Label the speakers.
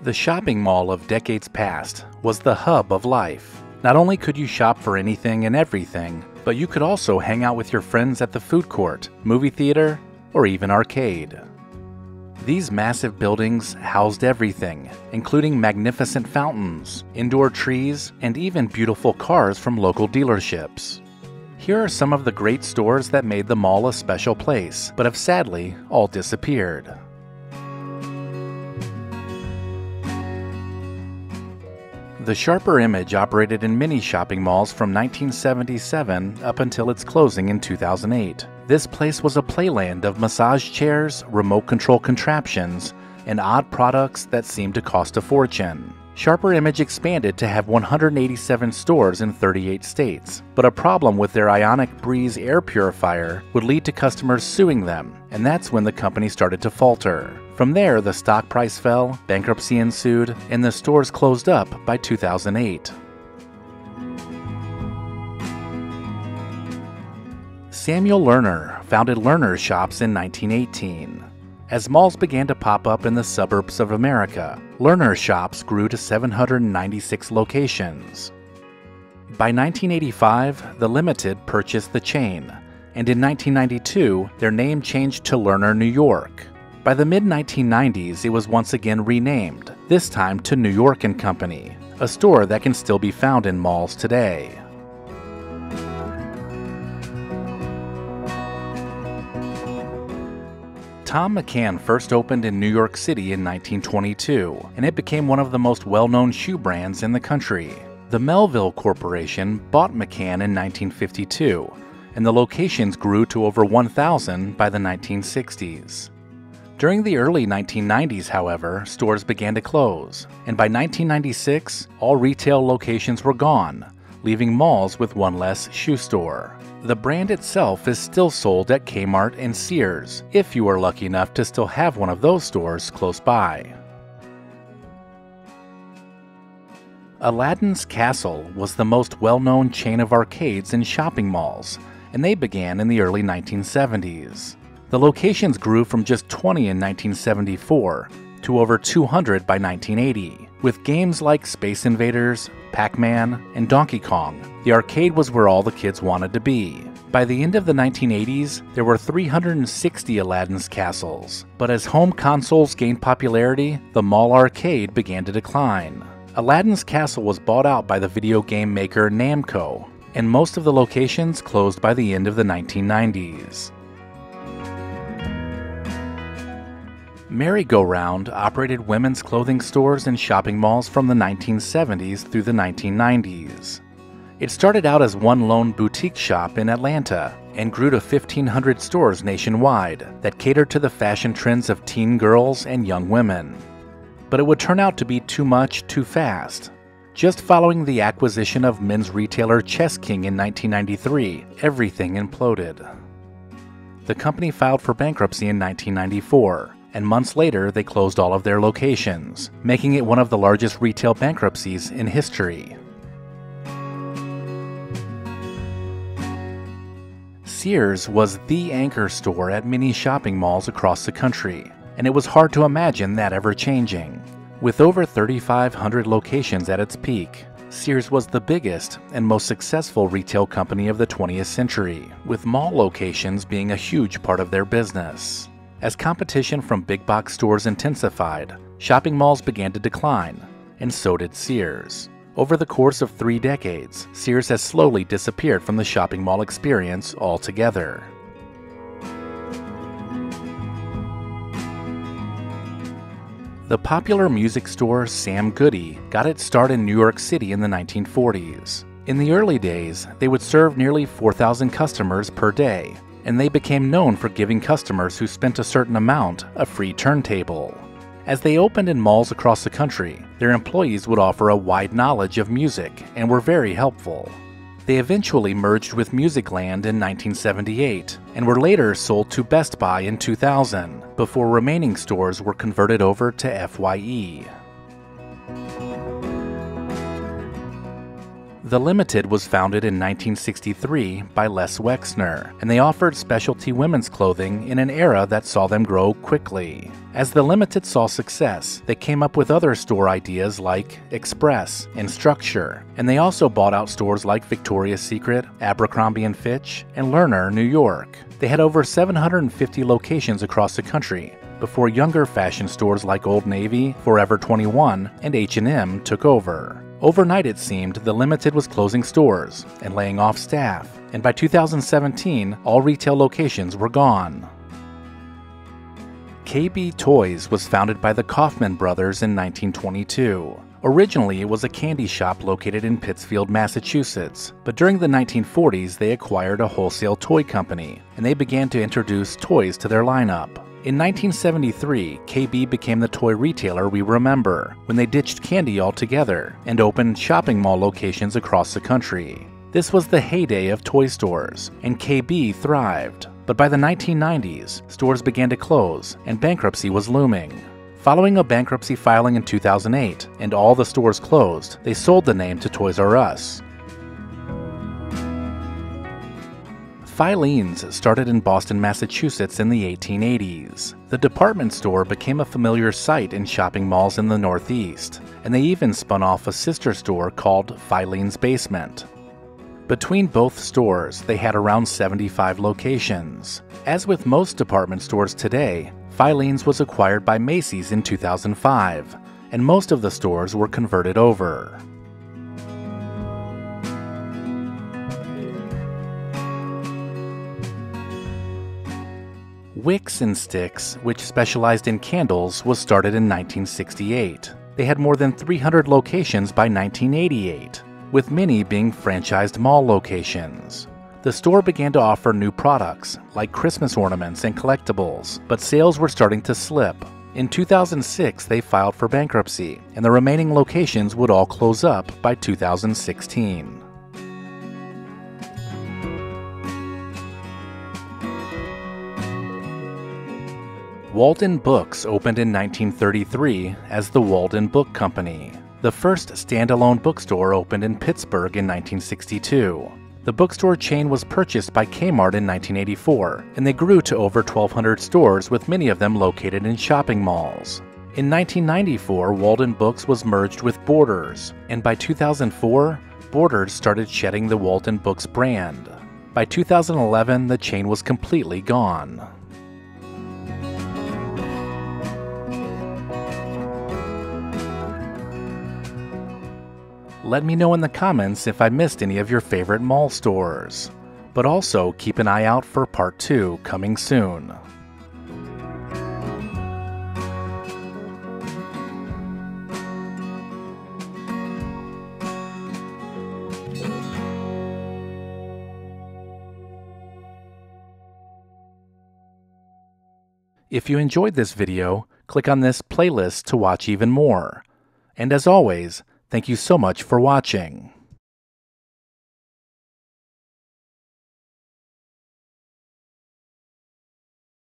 Speaker 1: The shopping mall of decades past was the hub of life. Not only could you shop for anything and everything, but you could also hang out with your friends at the food court, movie theater, or even arcade. These massive buildings housed everything, including magnificent fountains, indoor trees, and even beautiful cars from local dealerships. Here are some of the great stores that made the mall a special place, but have sadly all disappeared. The Sharper Image operated in many shopping malls from 1977 up until its closing in 2008. This place was a playland of massage chairs, remote control contraptions, and odd products that seemed to cost a fortune. Sharper Image expanded to have 187 stores in 38 states, but a problem with their Ionic Breeze air purifier would lead to customers suing them, and that's when the company started to falter. From there, the stock price fell, bankruptcy ensued, and the stores closed up by 2008. Samuel Lerner founded Lerner Shops in 1918. As malls began to pop up in the suburbs of America, Lerner Shops grew to 796 locations. By 1985, the Limited purchased the chain, and in 1992, their name changed to Lerner New York. By the mid-1990s, it was once again renamed, this time to New York & Company, a store that can still be found in malls today. Tom McCann first opened in New York City in 1922, and it became one of the most well-known shoe brands in the country. The Melville Corporation bought McCann in 1952, and the locations grew to over 1,000 by the 1960s. During the early 1990s, however, stores began to close, and by 1996, all retail locations were gone, leaving malls with one less shoe store. The brand itself is still sold at Kmart and Sears, if you are lucky enough to still have one of those stores close by. Aladdin's Castle was the most well-known chain of arcades and shopping malls, and they began in the early 1970s. The locations grew from just 20 in 1974 to over 200 by 1980. With games like Space Invaders, Pac-Man, and Donkey Kong, the arcade was where all the kids wanted to be. By the end of the 1980s, there were 360 Aladdin's Castles, but as home consoles gained popularity, the mall arcade began to decline. Aladdin's Castle was bought out by the video game maker Namco, and most of the locations closed by the end of the 1990s. Merry-Go-Round operated women's clothing stores and shopping malls from the 1970s through the 1990s. It started out as one lone boutique shop in Atlanta and grew to 1,500 stores nationwide that catered to the fashion trends of teen girls and young women. But it would turn out to be too much too fast. Just following the acquisition of men's retailer Chess King in 1993, everything imploded. The company filed for bankruptcy in 1994. And months later they closed all of their locations, making it one of the largest retail bankruptcies in history. Sears was the anchor store at many shopping malls across the country, and it was hard to imagine that ever changing. With over 3,500 locations at its peak, Sears was the biggest and most successful retail company of the 20th century, with mall locations being a huge part of their business. As competition from big box stores intensified, shopping malls began to decline, and so did Sears. Over the course of 3 decades, Sears has slowly disappeared from the shopping mall experience altogether. The popular music store Sam Goody got its start in New York City in the 1940s. In the early days, they would serve nearly 4,000 customers per day, and they became known for giving customers who spent a certain amount a free turntable. As they opened in malls across the country, their employees would offer a wide knowledge of music and were very helpful. They eventually merged with Musicland in 1978 and were later sold to Best Buy in 2000, before remaining stores were converted over to FYE. The Limited was founded in 1963 by Les Wexner, and they offered specialty women's clothing in an era that saw them grow quickly. As the Limited saw success, they came up with other store ideas like Express and Structure, and they also bought out stores like Victoria's Secret, Abercrombie & Fitch, and Lerner, New York. They had over 750 locations across the country before younger fashion stores like Old Navy, Forever 21, and H&M took over. Overnight, it seemed, the Limited was closing stores and laying off staff, and by 2017, all retail locations were gone. KB Toys was founded by the Kaufman brothers in 1922. Originally, it was a candy shop located in Pittsfield, Massachusetts, but during the 1940s, they acquired a wholesale toy company, and they began to introduce toys to their lineup. In 1973, KB became the toy retailer we remember, when they ditched candy altogether and opened shopping mall locations across the country. This was the heyday of toy stores, and KB thrived. But by the 1990s, stores began to close, and bankruptcy was looming. Following a bankruptcy filing in 2008, and all the stores closed, they sold the name to Toys R Us. Filene's started in Boston, Massachusetts in the 1880s. The department store became a familiar sight in shopping malls in the Northeast, and they even spun off a sister store called Filene's Basement. Between both stores, they had around 75 locations. As with most department stores today, Filene's was acquired by Macy's in 2005, and most of the stores were converted over. Wicks and Sticks, which specialized in candles, was started in 1968. They had more than 300 locations by 1988, with many being franchised mall locations. The store began to offer new products, like Christmas ornaments and collectibles, but sales were starting to slip. In 2006, they filed for bankruptcy, and the remaining locations would all close up by 2016. Walden Books opened in 1933 as the Walden Book Company. The first standalone bookstore opened in Pittsburgh in 1962. The bookstore chain was purchased by Kmart in 1984, and they grew to over 1,200 stores, with many of them located in shopping malls. In 1994, Walden Books was merged with Borders, and by 2004, Borders started shedding the Walden Books brand. By 2011, the chain was completely gone. Let me know in the comments if I missed any of your favorite mall stores. But also keep an eye out for part 2 coming soon. If you enjoyed this video, click on this playlist to watch even more. And as always, thank you so much for watching.